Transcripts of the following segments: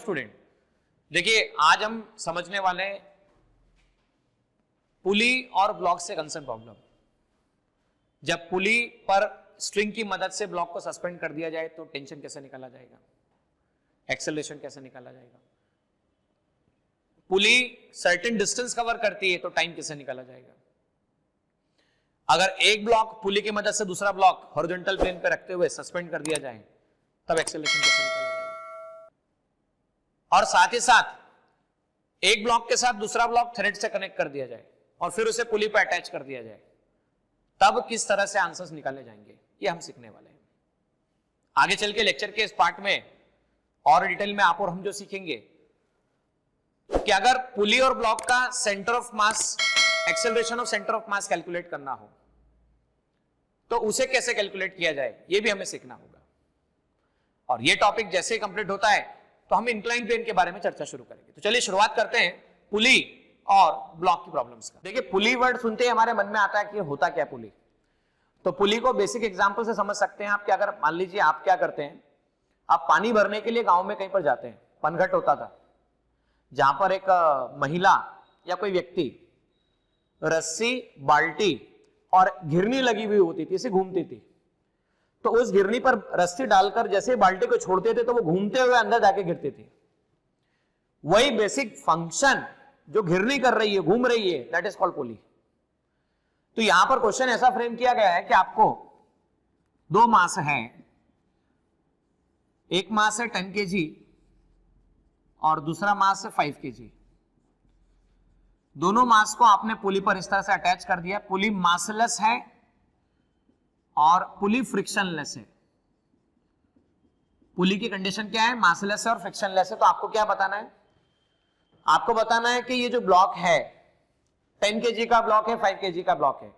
Student, देखिए आज हम समझने वाले हैं पुली और ब्लॉक से कंसर्न प्रॉब्लम। जब पुली पर स्ट्रिंग की मदद से ब्लॉक को सस्पेंड कर दिया जाए तो टेंशन कैसे निकाला जाएगा, एक्सेलरेशन कैसे निकाला जाएगा। पुली सर्टेन डिस्टेंस कवर करती है तो टाइम कैसे निकाला जाएगा। अगर एक ब्लॉक पुली की मदद से दूसरा ब्लॉक हॉरिजॉन्टल प्लेन पे रखते हुए सस्पेंड कर दिया जाए तब एक्सेलरेशन कैसे निकाला जाएगा। और साथ ही साथ एक ब्लॉक के साथ दूसरा ब्लॉक थ्रेड से कनेक्ट कर दिया जाए और फिर उसे पुली पे अटैच कर दिया जाए तब किस तरह से आंसर्स निकाले जाएंगे, ये हम सीखने वाले हैं। आगे चल के लेक्चर के इस पार्ट में और डिटेल में आप और हम जो सीखेंगे कि अगर पुली और ब्लॉक का centre of mass, acceleration of centre of mass calculate करना हो तो उसे कैसे कैलकुलेट किया जाए, ये भी हमें सीखना होगा। और ये टॉपिक जैसे ही कंप्लीट होता है तो हम इंक्लाइन प्लेन के बारे में चर्चा शुरू करेंगे। तो चलिए शुरुआत करते हैं पुली और ब्लॉक की प्रॉब्लम्स का। देखिए पुली वर्ड सुनते ही हमारे मन में आता है कि होता क्या पुली। तो पुली को बेसिक एग्जांपल से समझ सकते हैं आप कि अगर मान लीजिए आप क्या करते हैं, आप पानी भरने के लिए गांव में कहीं पर जाते हैं, पनघट होता था जहां पर एक महिला या कोई व्यक्ति रस्सी, बाल्टी और घिरनी लगी हुई होती थी, इसे घूमती थी। तो उस घिरनी पर रस्सी डालकर जैसे बाल्टी को छोड़ते थे तो वो घूमते हुए अंदर जाके गिरती थी। वही बेसिक फंक्शन जो घिरनी कर रही है, घूम रही है, दैट इज कॉल्ड पुली। तो यहां पर क्वेश्चन ऐसा फ्रेम किया गया है कि आपको दो मास है, एक मास है 10 kg और दूसरा मास है 5 kg। दोनों मास को आपने पुली पर इस तरह से अटैच कर दिया। पुली मासलेस है और पुली फ्रिक्शनलेस है। पुली की कंडीशन क्या है, मासलेस है और फ्रिक्शनलेस है। तो आपको क्या बताना है, आपको बताना है कि ये जो ब्लॉक है 10 kg का ब्लॉक है, 5 kg का ब्लॉक है,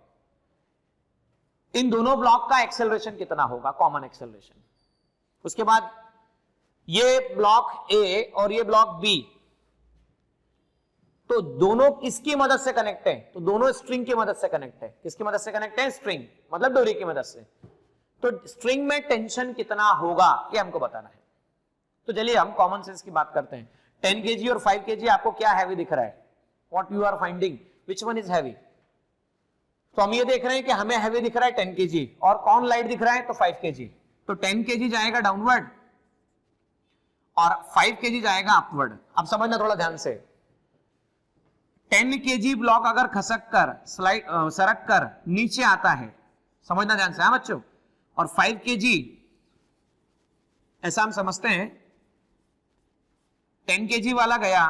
इन दोनों ब्लॉक का एक्सेलरेशन कितना होगा, कॉमन एक्सेलरेशन। उसके बाद ये ब्लॉक ए और ये ब्लॉक बी, तो दोनों किसकी मदद से कनेक्ट है, तो दोनों स्ट्रिंग की मदद से कनेक्ट है। किसकी मदद से कनेक्ट है, स्ट्रिंग, मतलब डोरी की मदद से। तो स्ट्रिंग में टेंशन कितना होगा ये हमको बताना है। तो चलिए हम कॉमन सेंस की बात करते हैं। 10 kg और 5 kg आपको क्या हैवी दिख रहा है, what you are finding, which one is heavy. तो हम ये देख रहे हैं कि हमें हैवी दिख रहा है 10 kg और कौन लाइट दिख रहा है, तो 5 kg। तो 10 kg जाएगा डाउनवर्ड और 5 kg जाएगा अपवर्ड। अब समझना थोड़ा ध्यान से, 10 kg ब्लॉक अगर खसक कर सरक कर नीचे आता है, समझना ध्यान से, हाँ बच्चों, और 5 kg ऐसा हम समझते हैं 10 kg वाला गया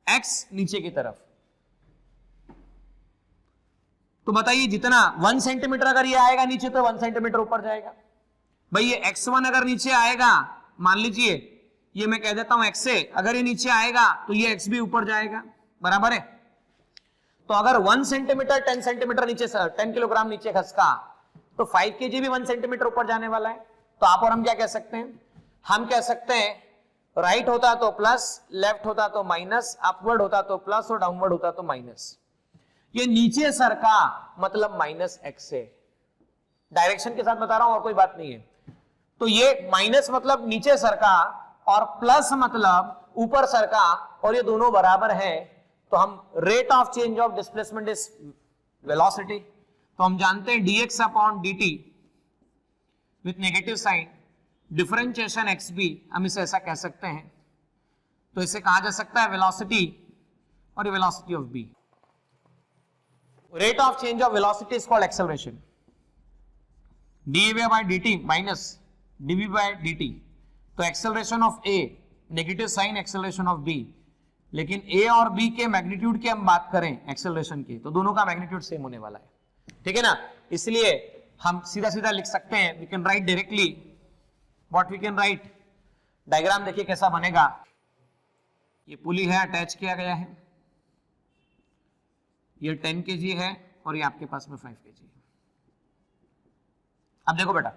x नीचे की तरफ। तो बताइए जितना 1 सेंटीमीटर अगर ये आएगा नीचे तो 1 सेंटीमीटर ऊपर जाएगा। भाई ये x1 अगर नीचे आएगा, मान लीजिए ये मैं कह देता हूं x से, अगर ये नीचे आएगा तो ये x भी ऊपर जाएगा, बराबर है। तो अगर 1 सेंटीमीटर 10 सेंटीमीटर नीचे, 10 किलोग्राम नीचे खसका तो 5 kg भी 1 सेंटीमीटर ऊपर जाने वाला है। तो आप और हम क्या कह सकते हैं, हम कह सकते हैं राइट होता तो प्लस, लेफ्ट होता तो माइनस, अपवर्ड होता तो प्लस और डाउनवर्ड होता तो माइनस। ये नीचे सरका मतलब माइनस x है, डायरेक्शन के साथ बता रहा हूं और कोई बात नहीं है। तो ये माइनस मतलब नीचे सरका और प्लस मतलब ऊपर सरका और ये दोनों बराबर हैं। तो हम rate of change of displacement is velocity. तो हम जानते हैं dx upon dt with negative sign, differentiation x B, हम इसे ऐसा कह सकते हैं। तो इसे कहा जा सकता है वेलोसिटी और ये velocity of B. Rate of change of velocity is called acceleration. dv by dt minus dv by dt। तो acceleration of A, negative sign acceleration of B. लेकिन ए और बी के मैग्नीट्यूड की हम बात करें एक्सेलरेशन की, तो दोनों का मैग्नीट्यूड सेम होने वाला है, ठीक है ना। इसलिए हम सीधा सीधा लिख सकते हैं, we can write directly what we can write. Diagram देखिए कैसा बनेगा। ये पुली है, अटैच किया गया है, ये 10 kg है और ये आपके पास में 5 kg है। अब देखो बेटा,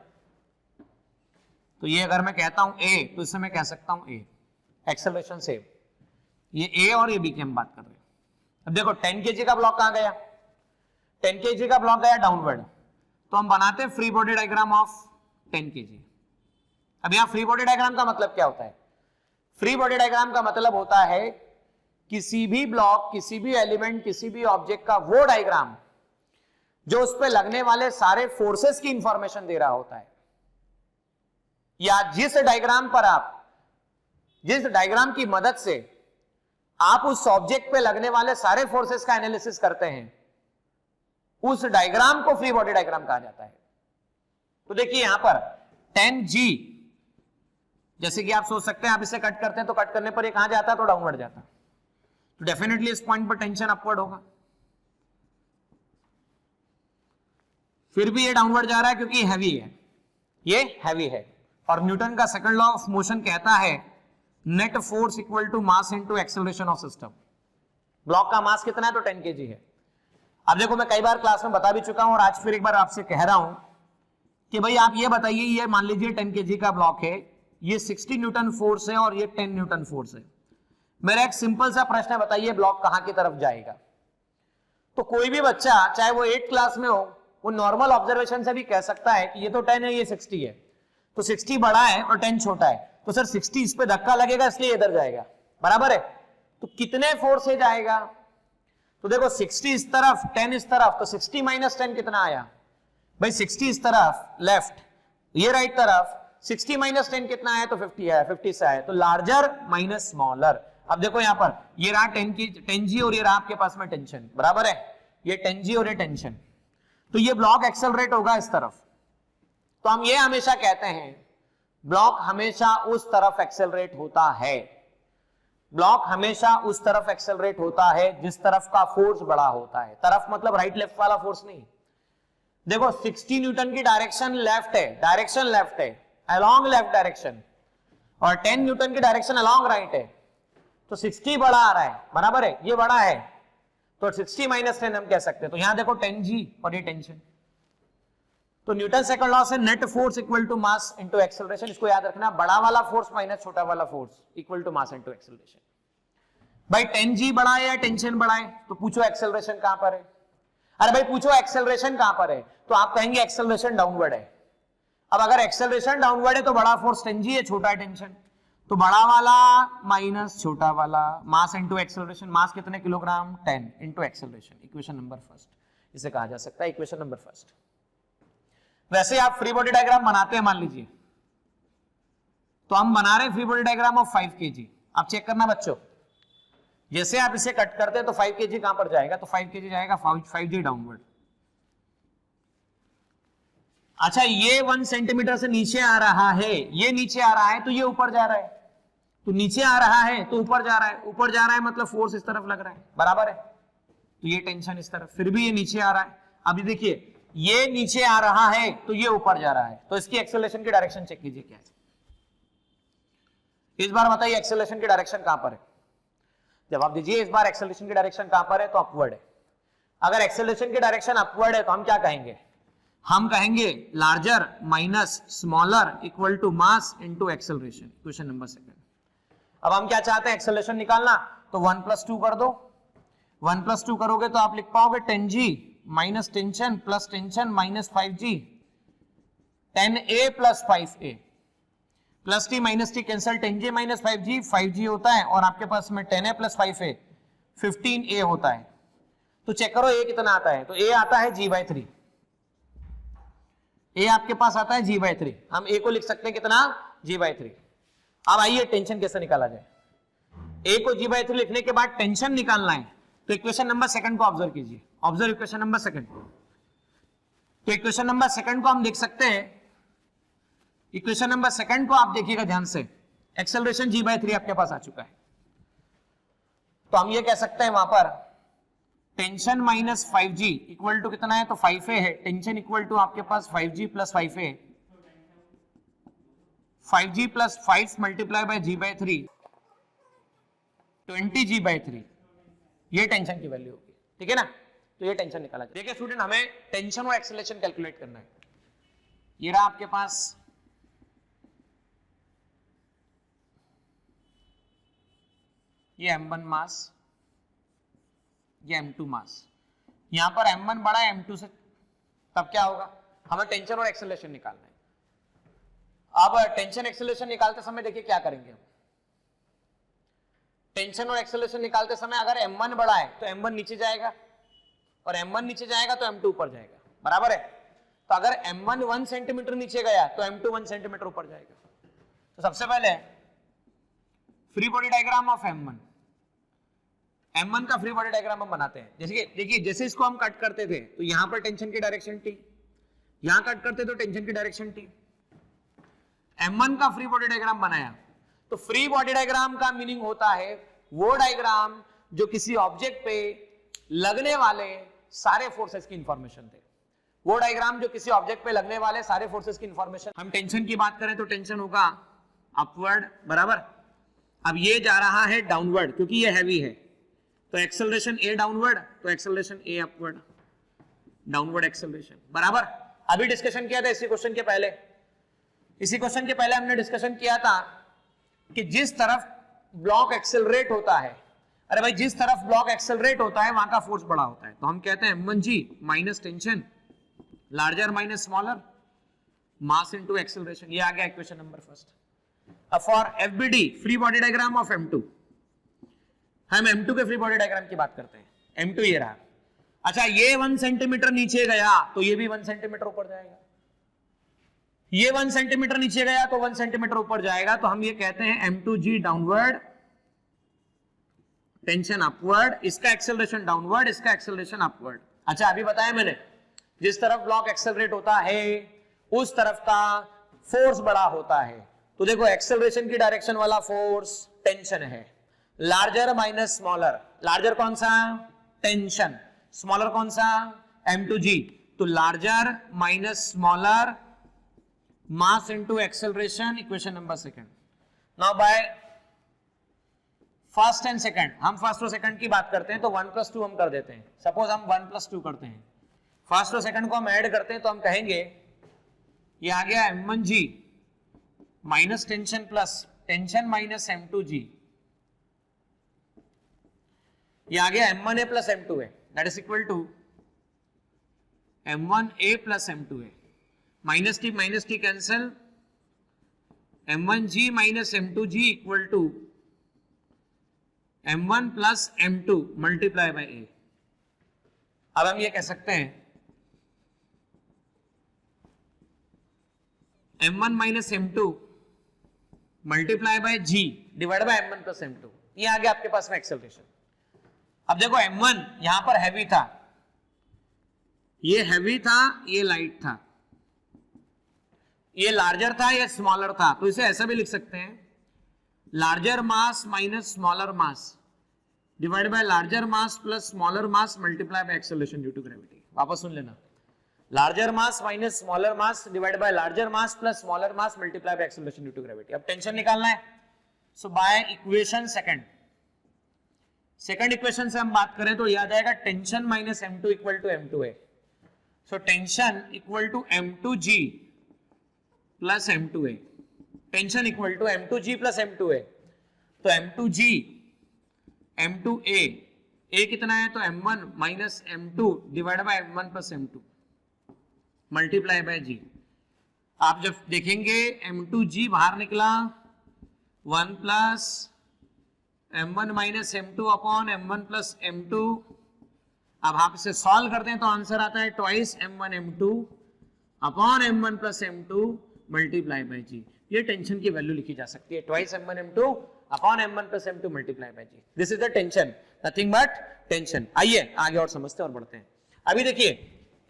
तो ये अगर मैं कहता हूं A तो इससे मैं कह सकता हूं A, एक्सेलरेशन सेम। ये A और ये B की हम बात कर रहे हैं। अब देखो 10 kg का ब्लॉक कहां गया, 10 kg का ब्लॉक गया डाउनवर्ड। तो हम बनाते हैं free body diagram of 10 kg। अब यहां फ्री बॉडी डायग्राम का मतलब क्या होता है, फ्री बॉडी डायग्राम का मतलब होता है किसी भी ब्लॉक, किसी भी एलिमेंट, किसी भी ऑब्जेक्ट का वो डायग्राम जो उस पर लगने वाले सारे फोर्सेस की इंफॉर्मेशन दे रहा होता है, या जिस डायग्राम की मदद से आप उस ऑब्जेक्ट पे लगने वाले सारे फोर्सेस का एनालिसिस करते हैं, उस डायग्राम को फ्री बॉडी डायग्राम कहा जाता है। तो देखिए यहां पर 10G, जैसे कि आप सोच सकते हैं आप इसे कट करते हैं तो कट करने पर ये कहां जाता है, तो डाउनवर्ड जाता है, तो डेफिनेटली इस पॉइंट पर टेंशन अपवर्ड होगा। फिर भी ये डाउनवर्ड जा रहा है क्योंकि हैवी है, ये हैवी है, और न्यूटन का सेकंड लॉ ऑफ मोशन कहता है net force equal to mass into acceleration of system. Block का मास कितना है, तो 10 kg है। अब देखो मैं कई बार क्लास में बता भी चुका हूं और आज फिर एक बार आपसे कह रहा हूं कि भाई आप ये बताइए, ये मान लीजिए 10 kg का ब्लॉक है, ये 60 न्यूटन फोर्स है और ये 10 न्यूटन फोर्स है। मेरा एक सिंपल सा प्रश्न है, बताइए ब्लॉक कहां की तरफ जाएगा। तो कोई भी बच्चा चाहे वो 8th क्लास में हो, वो नॉर्मल ऑब्जर्वेशन से भी कह सकता है कि ये तो 10 है, ये 60 है, तो 60 बड़ा है और 10 छोटा है, तो सर 60 इस पे धक्का लगेगा इसलिए इधर जाएगा, बराबर है। तो कितने फोर्स से जाएगा, तो देखो 60 इस तरफ 10 इस तरफ, तो 60 माइनस 10 कितना आया भाई, 60 इस तरफ लेफ्ट, ये राइट तरफ, 60 माइनस 10 कितना आया, तो 50 आया, 50 से आया, तो लार्जर माइनस स्मॉलर। अब देखो यहां पर ये रहा 10G और ये रहा आपके पास में टेंशन, बराबर है, ये 10G और ये टेंशन, तो ये ब्लॉक एक्सेलरेट होगा इस तरफ। तो हम ये हमेशा कहते हैं ब्लॉक हमेशा उस तरफ एक्सेलरेट होता है, ब्लॉक हमेशा उस तरफ एक्सेलरेट होता है जिस तरफ का फोर्स बड़ा होता है। तरफ मतलब राइट लेफ्ट वाला फोर्स नहीं। देखो 60 न्यूटन की डायरेक्शन लेफ्ट है, डायरेक्शन लेफ्ट है, अलोंग लेफ्ट डायरेक्शन, और 10 न्यूटन की डायरेक्शन अलोंग राइट है, तो 60 बड़ा आ रहा है, बराबर है, ये बड़ा है, तो 60 माइनस 10 हम कह सकते हैं। तो यहां देखो 10G और ये टेंशन, तो न्यूटन सेकंड लॉ से net force equal to mass into acceleration, इसको याद रखना, बड़ा वाला फोर्स माइनस छोटा वाला force equal to mass into acceleration. भाई 10G बड़ा है या टेंशन बड़ा है, तो पूछो एक्सेलरेशन कहां पर है। अरे भाई पूछो एक्सेलरेशन कहां पर है, तो आप कहेंगे एक्सेलरेशन डाउनवर्ड है। अब अगर एक्सेलरेशन डाउनवर्ड है तो बड़ा फोर्स 10G है, छोटा है टेंशन, तो बड़ा वाला माइनस छोटा वाला, मास इनटू एक्सेलरेशन, मास कितने kilogram 10 into acceleration, equation number first इसे कहा जा सकता है, इक्वेशन नंबर फर्स्ट। वैसे आप फ्री बॉडी डायग्राम बनाते हैं, मान लीजिए तो हम बना रहे हैं free body diagram of 5 kg। आप चेक करना बच्चों, जैसे आप इसे कट करते हैं तो 5 kg कहां पर जाएगा, तो 5 kg जाएगा 5G डाउनवर्ड। अच्छा ये 1 सेंटीमीटर से नीचे आ रहा है, ये नीचे आ रहा है तो ये ऊपर जा रहा है, तो नीचे आ रहा है तो ऊपर जा रहा है, ऊपर जा रहा है मतलब फोर्स इस तरफ लग रहा है, बराबर है, तो ये टेंशन इस तरफ, फिर भी ये नीचे आ रहा है। अभी देखिए ये नीचे आ रहा है तो ये ऊपर जा रहा है, तो इसकी एक्सेलरेशन की डायरेक्शन चेक कीजिए क्या है। इस बार बताइए एक्सेलरेशन की डायरेक्शन कहां पर है, जवाब दीजिए। इस बार एक्सेलरेशन की डायरेक्शन कहां पर है, तो अपवर्ड है। अगर एक्सेलरेशन की डायरेक्शन अपवर्ड है तो हम क्या कहेंगे, हम कहेंगे larger minus smaller equal to mass into acceleration, question number second. अब हम क्या चाहते हैं, एक्सेलरेशन निकालना, तो 1 + 2 कर दो। 1 + 2 करोगे तो आप लिख पाओगे 10G minus tension plus tension minus 5G, 10A plus 5A, plus T minus T cancel, 10G minus 5G होता है, और आपके पास में 10A प्लस 5A 15A होता है। तो चेक करो A कितना आता है, तो A आता है G/3, A आपके पास आता है G/3, हम A को लिख सकते हैं कितना, G/3। अब आइए टेंशन कैसे निकाला जाए। A को G/3 लिखने के बाद टेंशन निकालना है, तो इक्वेशन नंबर सेकंड को ऑब्जर्व कीजिए, ऑब्जर्व इक्वेशन नंबर सेकंड। तो इक्वेशन नंबर सेकंड को हम देख सकते हैं, इक्वेशन नंबर सेकंड को आप देखिएगा ध्यान से, एक्सेलरेशन G/3 आपके पास आ चुका है, तो हम ये कह सकते हैं वहां पर tension minus 5G equal to कितना है, तो 5A है, टेंशन इक्वल टू आपके पास 5G plus 5A, 5G plus 5 multiply bye G/3 20G/3, ये टेंशन की वैल्यू होगी, ठीक है ना। तो ये टेंशन निकाला जाए। देखिए स्टूडेंट, हमें टेंशन और एक्सेलरेशन कैलकुलेट करना है। ये रहा आपके पास ये M1 मास, ये M2 मास, यहां पर M1 बड़ा है M2 से, तब क्या होगा, हमें टेंशन और एक्सेलरेशन निकालना है। अब टेंशन एक्सेलरेशन निकालते समय देखिए क्या करेंगे हम, टेंशन और एक्सेलरेशन निकालते समय अगर m1 बड़ा है तो m1 नीचे जाएगा, और m1 नीचे जाएगा तो m2 ऊपर जाएगा, बराबर है। तो अगर m1 1 सेंटीमीटर नीचे गया तो m2 1 सेंटीमीटर ऊपर जाएगा। तो सबसे पहले free body diagram of m1 का फ्री बॉडी डायग्राम हम बनाते हैं। जैसे देखिए, जैसे इसको हम कट करते थे तो यहां पर टेंशन की डायरेक्शन t, यहां कट करते तो टेंशन की डायरेक्शन t। m1 का फ्री बॉडी डायग्राम बनाया तो फ्री बॉडी डायग्राम का मीनिंग होता है वो डायग्राम जो किसी ऑब्जेक्ट पे लगने वाले सारे फोर्सेस की इंफॉर्मेशन दे, वो डायग्राम जो किसी ऑब्जेक्ट पे लगने वाले सारे फोर्सेस की इंफॉर्मेशन। हम टेंशन की बात करें तो टेंशन होगा अपवर्ड, बराबर। अब ये जा रहा है डाउनवर्ड क्योंकि ये हैवी है, तो एक्सेलरेशन a डाउनवर्ड, तो acceleration a upward, downward acceleration, बराबर। अभी डिस्कशन किया था इसी क्वेश्चन के पहले, हमने डिस्कशन किया था कि जिस तरफ ब्लॉक एक्सेलरेट होता है, अरे भाई जिस तरफ ब्लॉक एक्सेलरेट होता है वहां का फोर्स बड़ा होता है, तो हम कहते हैं m1g minus tension larger minus smaller मास इनटू एक्सेलरेशन। ये आ गया इक्वेशन नंबर फर्स्ट। अब for FBD free body diagram of m2, हम m2 के फ्री बॉडी डायग्राम की बात करते हैं। m2 ये रहा, अच्छा ये 1 सेंटीमीटर नीचे गया तो ये भी 1 सेंटीमीटर ऊपर जाएगा, ये 1 सेंटीमीटर नीचे गया तो 1 सेंटीमीटर ऊपर जाएगा, तो हम ये कहते हैं m2g डाउनवर्ड, टेंशन अपवर्ड, इसका एक्सेलरेशन डाउनवर्ड, इसका एक्सेलरेशन अपवर्ड। अच्छा अभी बताया मैंने, जिस तरफ ब्लॉक एक्सेलरेट होता है उस तरफ का फोर्स बड़ा होता है। तो देखो एक्सेलरेशन की डायरेक्शन वाला फोर्स टेंशन है, लार्जर माइनस स्मॉलर, लार्जर कौन सा, टेंशन, स्मॉलर कौन सा, m2g, तो larger minus smaller mass into acceleration, equation number second. Now by first and second, हम फर्स्ट और सेकंड की बात करते हैं तो 1 + 2 हम कर देते हैं। सपोज हम 1 + 2 करते हैं, फर्स्ट और सेकंड को हम ऐड करते हैं तो हम कहेंगे ये आ गया m1g minus tension plus tension minus m2g, ये आ गया m1a plus m2a, that is equal to m1a plus m2a, minus t cancel, m1g minus m2g equal to m1 plus m2 multiply by a। अब हम ये कह सकते हैं m1 minus m2 multiply by g divide by m1 plus m2, ये आ गया आपके पास में एक्सेलरेशन। अब देखो m1 यहां पर हैवी था, ये हैवी था, ये लाइट था, ये लार्जर था, ये स्मॉलर था, तो इसे ऐसा भी लिख सकते हैं larger mass minus smaller mass divide by larger mass plus smaller mass multiply by acceleration due to gravity. वापस सुन लेना, larger mass minus smaller mass divide by larger mass plus smaller mass multiply by acceleration due to gravity. अब tension निकालना है, so by equation second इक्वेशन से हम बात करें तो याद आएगा tension minus m2 equal to m2a, so tension equal to m2g plus m2a, tension equal to m2g plus m2a, तो m2g m2a, a कितना है तो m1 minus m2 divide by m1 plus m2 multiply by g। आप जब देखेंगे m2g बाहर निकला 1 plus m1 minus m2 upon m1 plus m2। अब आप इसे सॉल्व करते हैं तो आंसर आता है twice m1 m2 upon m1 plus m2 multiply by g। ये टेंशन की वैल्यू लिखी जा सकती है, twice m1 m2 upon m1 plus m2 multiply by g। This is the tension, nothing but tension. आइए आगे और समझते हैं और बढ़ते हैं। अभी देखिए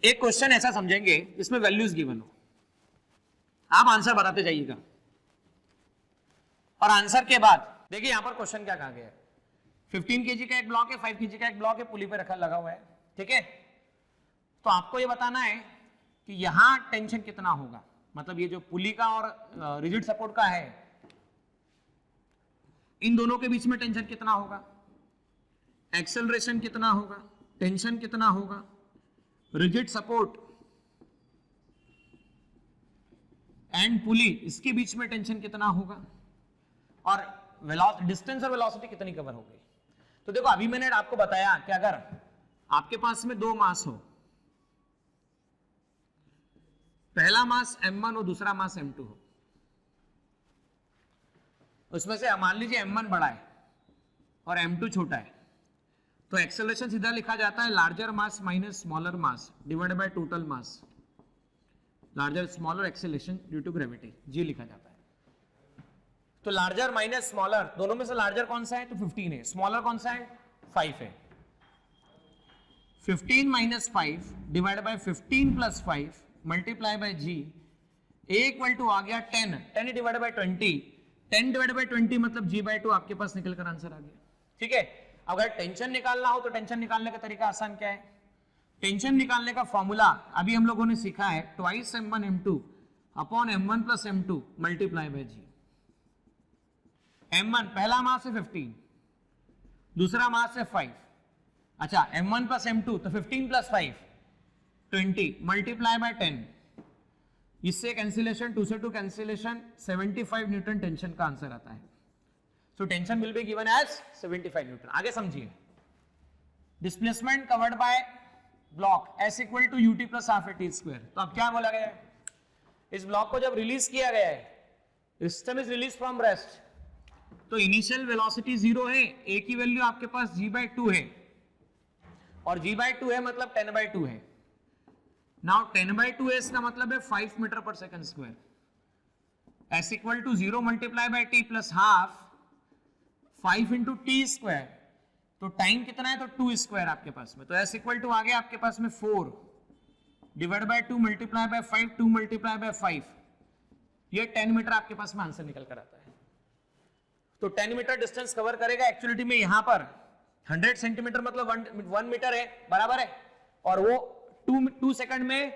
एक क्वेश्चन ऐसा समझेंगे इसमें वैल्यूज गिवन हो, आप आंसर बताते जाइएगा, और आंसर के बाद देखिए यहां पर क्वेश्चन क्या कहा गया है। 15 kg का एक ब्लॉक है, 5 kg का एक ब्लॉक है, पुली पे रखा लगा हुआ है, ठीक है। तो आपको ये बताना है कि यहां टेंशन कितना होगा, मतलब ये जो पुली का और रिजिड सपोर्ट का है इन दोनों के बीच में टेंशन कितना होगा, एक्सेलरेशन कितना होगा, टेंशन कितना होगा, रिजिड सपोर्ट एंड पुली इसके बीच में टेंशन कितना होगा, और डिस्टेंस और वेलोसिटी कितनी कवर हो गई। तो देखो अभी मैंने आपको बताया कि अगर आपके पास में दो मास हो, पहला मास m1 और दूसरा मास m2 हो, उसमें से मान लीजिए m1 बड़ा है और m2 छोटा है, तो एक्सेलरेशन सीधा लिखा जाता है larger mass minus smaller mass divided by total mass, larger smaller acceleration due to gravity, G लिखा जाता है। तो लार्जर माइनस स्मॉलर, दोनों में से लार्जर कौन सा है? तो 15 है, स्मॉलर कौन सा है? 5 है। 15 minus 5 divide by 15 plus 5 multiply by G, A equal to आ गया 10, 10 डिवाइड बाय 20, 10 डिवाइड बाय 20 मतलब जी बाय 2 आपके पास निकल कर आंसर आ गया। ठीक है, अगर टेंशन निकालना हो तो टेंशन निकालने का तरीका आसान क्या है? टेंशन निकालने का फॉर्मूला अभी हम लोगों ने सीखा है, twice m1 m2 upon m1 plus m2 multiply by g. m1 पहला मास है 15, दूसरा मास है 5, अच्छा m1 प्लस m2 तो 15 प्लस 5 20 मल्टीप्लाई बाय 10, इससे कैंसिलेशन, 2 से 2 कैंसिलेशन, 75 न्यूटन टेंशन का आंसर आता है। So tension will be given as 75 newton. आगे समझिए, displacement covered by block s equal to UT plus half A T square. तो अब क्या बोला गया है? इस ब्लॉक को जब रिलीज किया गया है, system is release from rest, तो इनिशियल वेलोसिटी 0 है, ए की वैल्यू आपके पास g/2 है, और g/2 है मतलब 10/2 है। नाउ 10/2 है, इसका मतलब है 5 metre per second square, s equal to 0 multiply by t plus half 5 into t square, तो टाइम कितना है? तो 2 स्क्वायर आपके पास में, तो एस इक्वल टू आ गया आपके पास में 4 divide by 2 multiply bye 5, 2 multiply bye 5, ये 10 मीटर आपके पास में आंसर निकल कर आता है। तो 10 मीटर डिस्टेंस कवर करेगा। एक्चुअलिटी में यहां पर 100 सेंटीमीटर मतलब 1 मीटर है, बराबर है, और वो 2 सेकंड में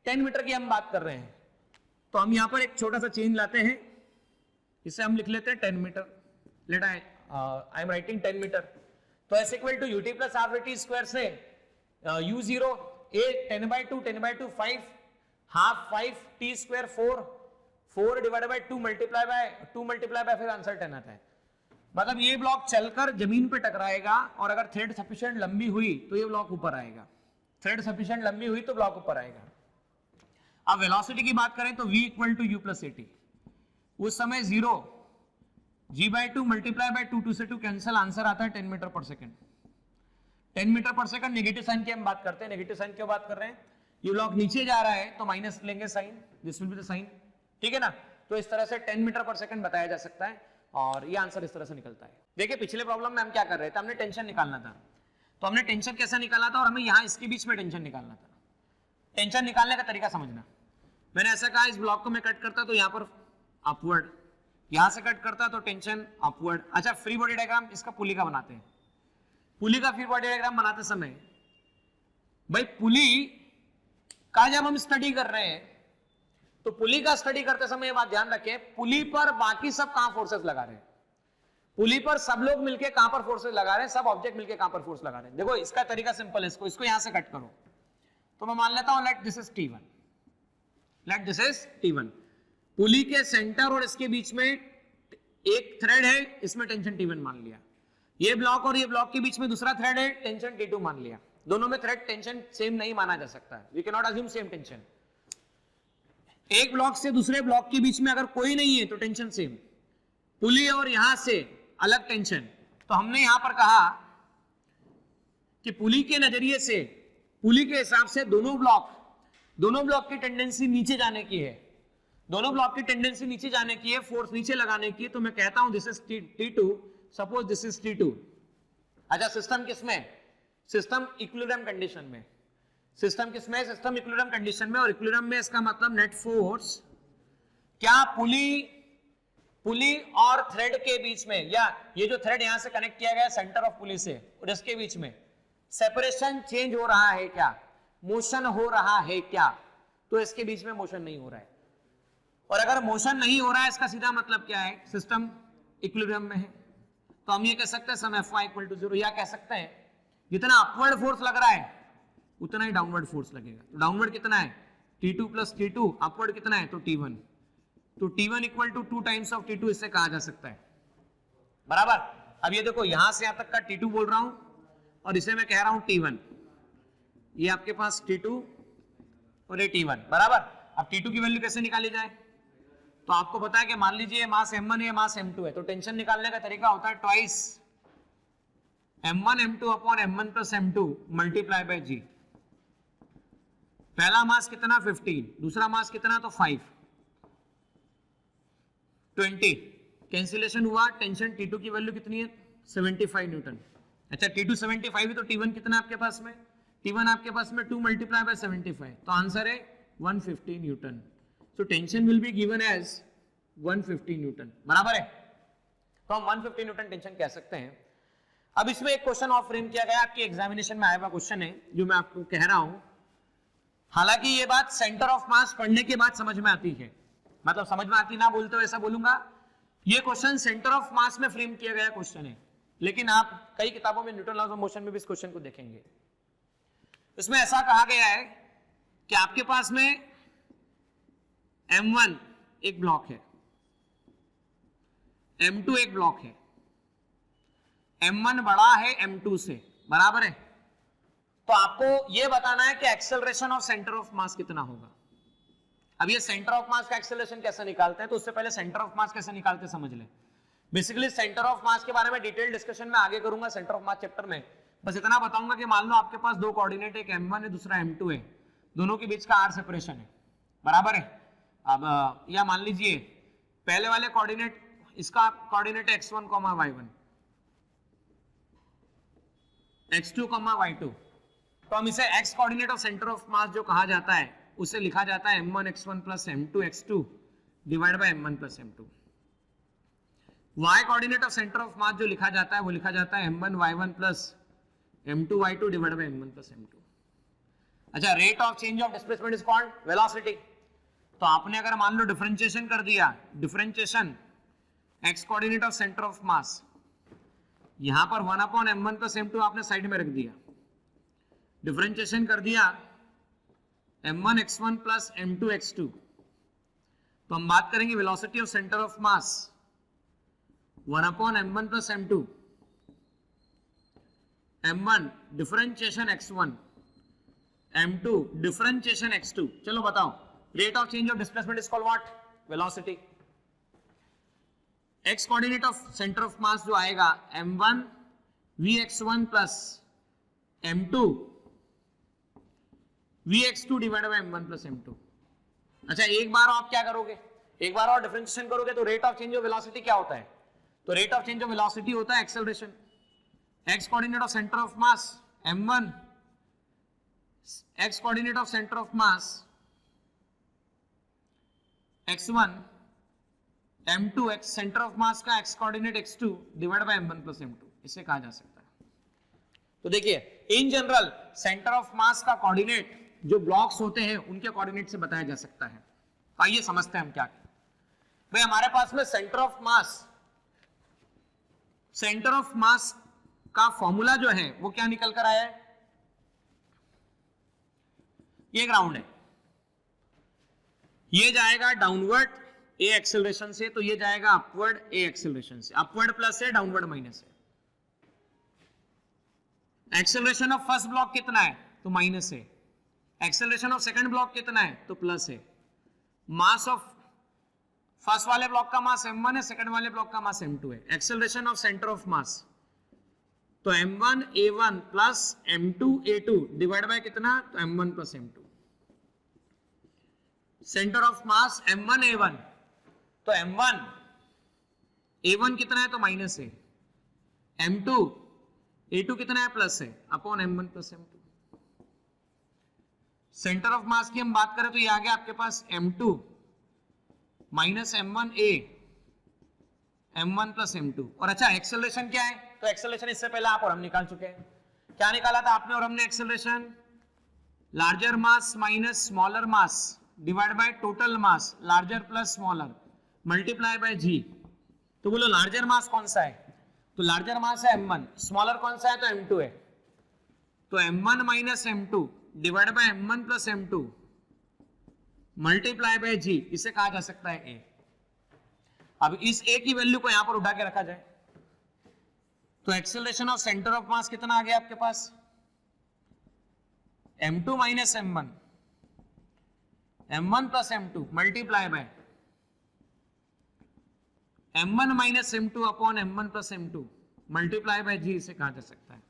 10 मीटर की हम बात कर रहे हैं। तो हम यहां पर एक छोटा सा चेंज लाते हैं, इसे हम लिख लेते हैं 10 metre, let I am writing 10 metre. तो S equal to UT plus half A T square से u0 a 10/2 10/2 5 half 5 T square 4 divide by 2 multiply by फिर आंसर 10 आता है। मतलब ये ब्लॉक चलकर जमीन पे टकराएगा, और अगर थ्रेड सफिशिएंट लंबी हुई तो ये ब्लॉक ऊपर आएगा, थ्रेड सफिशिएंट लंबी हुई तो ब्लॉक ऊपर आएगा। अब वेलोसिटी की बात करें तो v equal to u plus at, उस समय 0, g/2 मल्टीप्लाई बाय 2 से 2 कैंसिल, आंसर आता है 10 metre per second. 10 metre per second negative sign की हम बात करते हैं, नेगेटिव साइन क्यों बात कर रहे हैं? ये ब्लॉक नीचे जा रहा है तो माइनस लेंगे sign, this will be the sign, ठीक है ना। तो इस तरह से 10 मीटर पर सेकंड बताया जा सकता है, और ये आंसर इस तरह से निकलता है। देखिए पिछले प्रॉब्लम में हम क्या कर रहे थे, हमने टेंशन निकालना था, तो हमने टेंशन कैसा निकाला था, और हमें यहाँ इसके बीच में टेंशन निकालना था। टेंशन निकालने का तरीका समझना, मैंने ऐसा कहा इस ब्लॉक को मैं कट करता तो यहाँ पर अपवर्ड, यहां से कट करता तो टेंशन अपवर्ड। अच्छा, फ्री बॉडी डायग्राम इसका पुली का बनाते हैं। पुली का फ्री बॉडी डायग्राम बनाते समय भाई पुली का जब हम स्टडी कर रहे हैं, तो पुली का स्टडी करते समय ये बात ध्यान रखें, पुली पर बाकी सब कहां फोर्सेस लगा रहे हैं, पुली पर सब लोग मिलके कहां पर फोर्सेस लगा रहे हैं, सब ऑब्जेक्ट मिलके कहां पर फोर्स लगा रहे हैं। देखो इसका तरीका सिंपल है, इसको यहां से कट करो, तो मैं मान लेता हूं let this is T1, let this is T1। पुली के सेंटर और इसके बीच में एक थ्रेड है, इसमें टेंशन T1 मान लिया, ये ब्लॉक और ये ब्लॉक के बीच में दूसरा थ्रेड है, टेंशन T2 मान लिया। दोनों में थ्रेड टेंशन सेम नहीं माना जा सकता है, we can not assume same tension. एक ब्लॉक से दूसरे ब्लॉक के बीच में अगर कोई नहीं है तो टेंशन सेम, पुली और यहां से अलग टेंशन। तो हमने यहां पर कहा कि पुली के नजरिए से, पुली के हिसाब से दोनों ब्लॉक की टेंडेंसी नीचे जाने की है, दोनों ब्लॉक की टेंडेंसी नीचे जाने की है, फोर्स नीचे लगाने की है। तो मैं कहता हूं this is T2, suppose this is T2। अच्छा, सिस्टम किसमें? सिस्टम इक्विलिब्रियम कंडीशन में। सिस्टम किसमें? सिस्टम इक्विलिब्रियम कंडीशन में, और इक्विलिब्रियम में इसका मतलब नेट फोर्स क्या पुली और थ्रेड के बीच में, या ये जो थ्रेड यहां से कनेक्ट किया गया सेंटर ऑफ पुली से और इसके बीच में सेपरेशन चेंज हो रहा है क्या, मोशन हो रहा है क्या? तो इसके बीच में मोशन नहीं हो रहा है, और अगर मोशन नहीं हो रहा है इसका सीधा मतलब क्या है, सिस्टम इक्विलिब्रियम में है। तो हम ये कह सकते हैं सम Fy इक्वल टू 0, या कह सकते हैं जितना अपवर्ड फोर्स लग रहा है उतना ही डाउनवर्ड फोर्स लगेगा। तो डाउनवर्ड कितना है? T2 प्लस T2, अपवर्ड कितना है? तो T1। तो T1 equal to 2 times of T2 इससे कहा जा सकता है, बराबर। अब ये देखो यहां से यहां तक का T2 बोल रहा हूं, और इसे मैं कह रहा हूं T1, ये आपके पास T2 और ये T1, बराबर। अब T2 की वैल्यू कैसे निकाली जाए? तो आपको पता है कि मान लीजिए मास m1 है, मास m2 है, तो टेंशन निकालने का तरीका होता है twice m1 m2 upon m1 plus m2 multiply by g। पहला मास कितना 15, दूसरा मास कितना तो 5, 20 कैंसिलेशन हुआ। टेंशन T2 की वैल्यू कितनी है 75 न्यूटन। अच्छा T2 75 है तो T1 कितना आपके पास में, T1 आपके पास में 2 मल्टीप्लाई बाय 75, तो आंसर है 150 newton. So tension will be given as 150 newton, बराबर है। तो हम 150 न्यूटन टेंशन कह सकते हैं। अब इसमें एक क्वेश्चन और फ्रेम किया गया, आपकी एग्जामिनेशन में आया हुआ क्वेश्चन है जो मैं आपको कह रहा हूं। हालांकि ये बात सेंटर ऑफ मास पढ़ने के बाद समझ में आती है, मतलब समझ में आती ना बोलते हो ऐसा बोलूंगा। ये क्वेश्चन सेंटर ऑफ मास में फ्रेम किया गया क्वेश्चन है, लेकिन आप कई किताबों में न्यूटन लॉज ऑफ मोशन में भी इस क्वेश्चन को देखेंगे। इसमें ऐसा कहा गया है कि आपके पास में M1 एक ब्लॉक है, M2 एक ब्लॉक है, M1 बड़ा है M2 से, बराबर है। तो आपको यह बताना है कि acceleration of centre of mass कितना होगा। अब ये सेंटर ऑफ मास का एक्सेलरेशन कैसे निकालते हैं, तो उससे पहले सेंटर ऑफ मास कैसे निकालते समझ लें। बेसिकली सेंटर ऑफ मास के बारे में डिटेल डिस्कशन में आगे करूंगा सेंटर ऑफ मास चैप्टर में। बस इतना बताऊंगा कि मान लो आपके पास दो कोऑर्डिनेट, एक M1 है दूसरा M2 है, दोनों के बीच का r सेपरेशन है, बराबर है। अब या मान लीजिए पहले वाले कोऑर्डिनेट, इसका कोऑर्डिनेट है x1, y1, x2, y2, तो हम इसे x coordinate of centre of मास जो कहा जाता है उसे लिखा जाता है m1 x1 plus m2 x2 divide by m1 plus m2। y coordinate of centre of मास जो लिखा जाता है वो लिखा जाता है m1 y1 plus m2 y2 divide by m1 plus m2। अच्छा, rate of change of displacement is called velocity. तो आपने अगर मान लो डिफरेंशिएशन कर दिया, differentiation x coordinate of centre of मास, यहां पर 1 अपॉन m1 प्लस m2 आपने साइड में रख दिया, डिफरेंशिएशन कर दिया m1 x1 plus m2 x2, तो हम बात करेंगे velocity of centre of mass 1 upon m1 plus m2, m1 differentiation x1, m2 differentiation x2। चलो बताओ, rate of change of displacement is called what, velocity. x coordinate of centre of मास जो आएगा m1 vx1 plus m2 vx2 divide by m1 plus m2। अच्छा, एक बार आप क्या करोगे, एक बार और डिफरेंशिएशन करोगे तो rate of change of velocity क्या होता है, तो rate of change of velocity होता है acceleration. x coordinate of centre of mass m1, x coordinate of centre of mass x1, m2 x centre of मास का x coordinate x2 divide by m1 plus m2, इसे कहा जा सकता है। तो देखिए, इन जनरल सेंटर ऑफ मास का coordinate जो ब्लॉक्स होते हैं उनके कोऑर्डिनेट से बताया जा सकता है। तो आइए समझते हैं हम क्या करें। भाई हमारे पास में सेंटर ऑफ मास का फॉर्मूला जो है वो क्या निकल कर आया है, ये ग्राउंड है, ये जाएगा डाउनवर्ड ए एक्सेलरेशन से, तो ये जाएगा अपवर्ड ए एक्सेलरेशन से। अपवर्ड प्लस है, डाउनवर्ड माइनस है। एक्सेलरेशन ऑफ फर्स्ट ब्लॉक कितना है तो माइनस है, एक्सेलरेशन ऑफ सेकंड ब्लॉक कितना है तो प्लस है। मास ऑफ फर्स्ट वाले ब्लॉक का मास m1 है, सेकंड वाले ब्लॉक का मास m2 है। एक्सेलरेशन ऑफ सेंटर ऑफ मास तो m1 a1 plus m2 a2 divide by कितना तो m1 plus m2। Centre of mass m1 a1 तो m1 a1 कितना है तो माइनस है, m2 a2 कितना है प्लस है, upon m1 plus m2। Centre of मास की हम बात करें तो ये आ गया आपके पास m2 minus m1 a m1 plus m2। और अच्छा, एक्सेलरेशन क्या है, तो एक्सेलरेशन इससे पहले आप और हम निकाल चुके हैं। क्या निकाला था आपने और हमने, acceleration larger mass minus smaller mass divide bye total mass larger plus smaller multiply by g। तो बोलो लार्जर मास कौन सा है, तो लार्जर मास है m1, स्मॉलर कौन सा है तो m2 है, तो m1 minus m2 divide by m1 plus m2 multiply by g, इसे कहा जा सकता है a। अब इस a की वैल्यू को यहां पर उठा के रखा जाए तो acceleration of centre of mass कितना आ गया आपके पास, m2 minus m1 plus m2 multiply by m1 minus m2 upon m1 plus m2 multiply by G इसे कहा जा सकता है।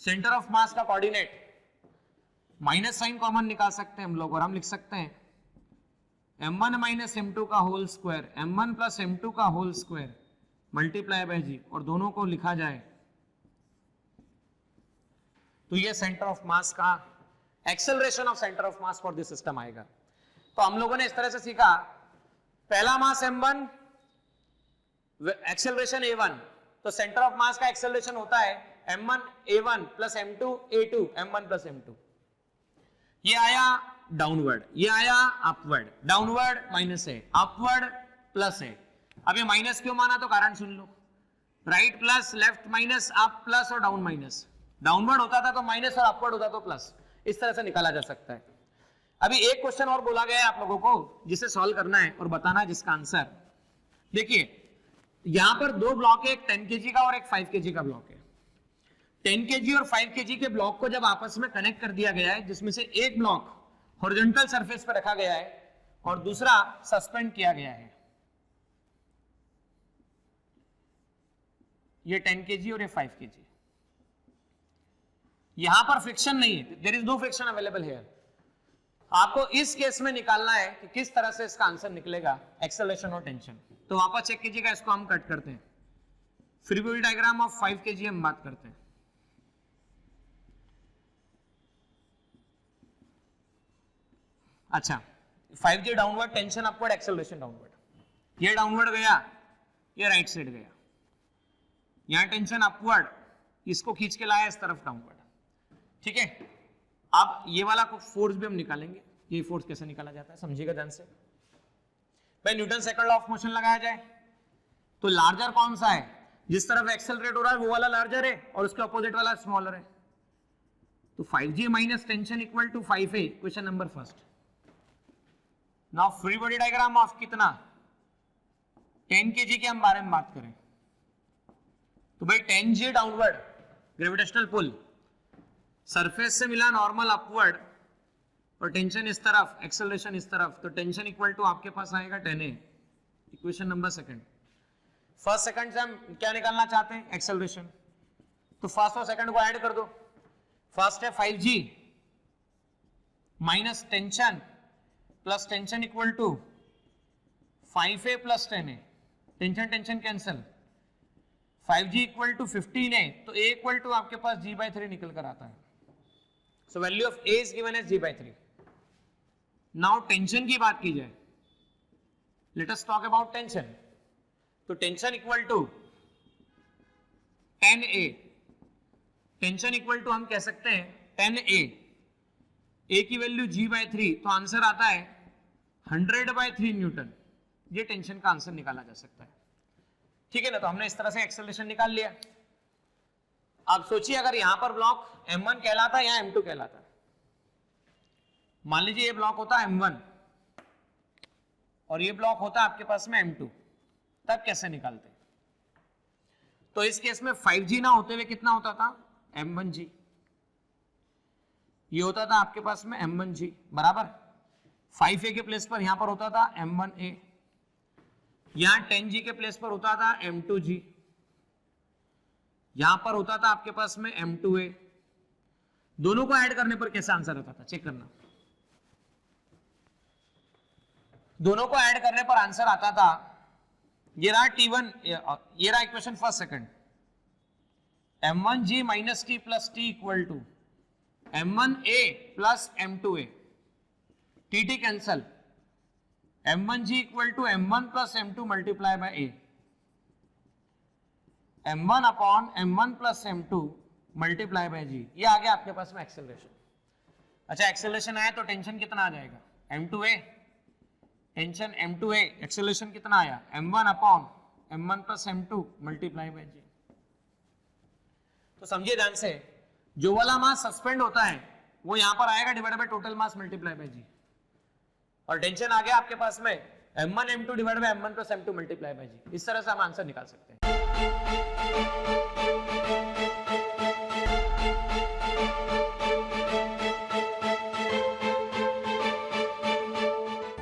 सेंटर ऑफ मास का कोऑर्डिनेट माइनस साइन कॉमन निकाल सकते हैं हम लोग और हम लिख सकते हैं m1 माइनस m2 का whole square m1 plus m2 का होल स्क्वायर मल्टीप्लाई बाय जी, और दोनों को लिखा जाए तो ये सेंटर ऑफ मास का acceleration of centre of mass for this system आएगा। तो हम लोगों ने इस तरह से सीखा, पहला मास m1, एक्सेलरेशन a1, तो सेंटर ऑफ मास का एक्सेलरेशन होता है m1 a1 plus m2 a2 m1 plus m2। ये आया डाउनवर्ड, ये आया अपवर्ड, डाउनवर्ड माइनस है, अपवर्ड प्लस है। अब ये माइनस क्यों माना तो कारण सुन लो, right plus, left minus, up plus और डाउन माइनस। डाउनवर्ड होता था तो माइनस और अपवर्ड होता तो प्लस, इस तरह से निकाला जा सकता है। अभी एक क्वेश्चन और बोला गया है आप लोगों को जिसे सॉल्व करना है और बताना है जिसका आंसर। देखिए यहां पर दो ब्लॉक है, एक 10 kg का और एक 5 kg का ब्लॉक है। 10 kg और 5 kg के ब्लॉक को जब आपस में कनेक्ट कर दिया गया है, जिसमें से एक ब्लॉक हॉरिजॉन्टल सरफेस पर रखा गया है और दूसरा सस्पेंड किया गया है, ये 10 kg और ये 5 kg, यहां पर फ्रिक्शन नहीं है, there is no friction available here. आपको इस केस में निकालना है कि किस तरह से इसका आंसर निकलेगा, एक्सेलरेशन और टेंशन। तो वापस चेक कीजिएगा, इसको हम कट करते हैं, free body diagram of 5 kg हम बात करते हैं। अच्छा 5G downward, tension upward, acceleration downward. ये डाउनवर्ड गया, ये राइट साइड गया, यहां टेंशन अपवर्ड, इसको खींच के लाया इस तरफ डाउनवर्ड, ठीक है। अब ये वाला फोर्स भी हम निकालेंगे, ये फोर्स कैसे निकाला जाता है समझिएगा ध्यान से। भाई Newton second law of motion लगाया जाए तो लार्जर कौन सा है, जिस तरफ एक्सेलरेट हो रहा है वो वाला लार्जर है और उसके अपोजिट वाला स्मॉलर है। तो 5G minus tension equal to 5A, question number first. Now free body diagram of कितना 10 kg के हम बारे में बात करें तो भाई 10G downward, gravitational pull, surface से मिला नॉर्मल अपवर्ड और टेंशन इस तरफ, एक्सेलरेशन इस तरफ, तो टेंशन इक्वल टू आपके पास आएगा 10A, equation number second. First second से हम क्या निकालना चाहते हैं, एक्सेलरेशन, तो फर्स्ट और सेकंड को ऐड कर दो। फर्स्ट है 5G minus tension plus tension equal to 5A plus 10A, tension tension cancel, 5G equal to 15A, तो A इक्वल टू आपके पास G/3 निकल कर आता है। So value of A is given as G/3. Now tension की बात की जाए, let us talk about tension. तो tension equal to 10A, tension equal to हम कह सकते हैं 10A, A की वैल्यू G/3, तो आंसर आता है 100/3 न्यूटन। ये टेंशन का आंसर निकाला जा सकता है, ठीक है ना। तो हमने इस तरह से एक्सेलरेशन निकाल लिया। आप सोचिए अगर यहां पर ब्लॉक M1 कहलाता है, यहां M2 कहलाता है, मान लीजिए ये ब्लॉक होता है M1 और ये ब्लॉक होता है आपके पास में M2, तब कैसे निकालते? तो इस केस में 5G ना होते हुए कितना होता था, M1G, ये होता था आपके पास में M1G बराबर, 5A के प्लेस पर यहां पर होता था M1A, यहां 10G के प्लेस पर होता था M2G, यहां पर होता था आपके पास में M2A। दोनों को ऐड करने पर कैसा आंसर आता था, चेक करना। दोनों को ऐड करने पर आंसर आता था, ये रहा T1, ये रहा equation first second, M1G minus T plus T equal to M1A plus M2A, TT cancel, M1G equal to M1 plus M2 multiply by A, M1 upon M1 plus M2 multiply by G, ये आ गया आपके पास में acceleration. अच्छा acceleration आया तो tension कितना आ जाएगा, M2A, टेंशन M2A, एक्सेलरेशन कितना आया M1 upon M1 plus M2 multiply by G। तो समझिए ध्यान से, जो वाला मास सस्पेंड होता है वो यहां पर आएगा divided by total mass multiply by G, और टेंशन आ गया आपके पास में M1 M2 divided by M1 plus M2 multiply by G। इस तरह से हम आंसर निकाल सकते हैं।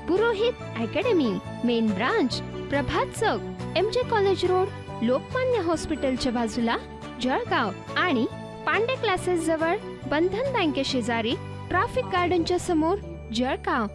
पुरोहित एकेडमी, मेन ब्रांच, प्रभात चौक, MJ कॉलेज रोड, लोकमान्य हॉस्पिटलच्या बाजूला जळगाव आणि पांडे क्लासेस जवळ बंधन बँके शेजारी ट्रॅफिक गार्डनच्या समोर जळगाव.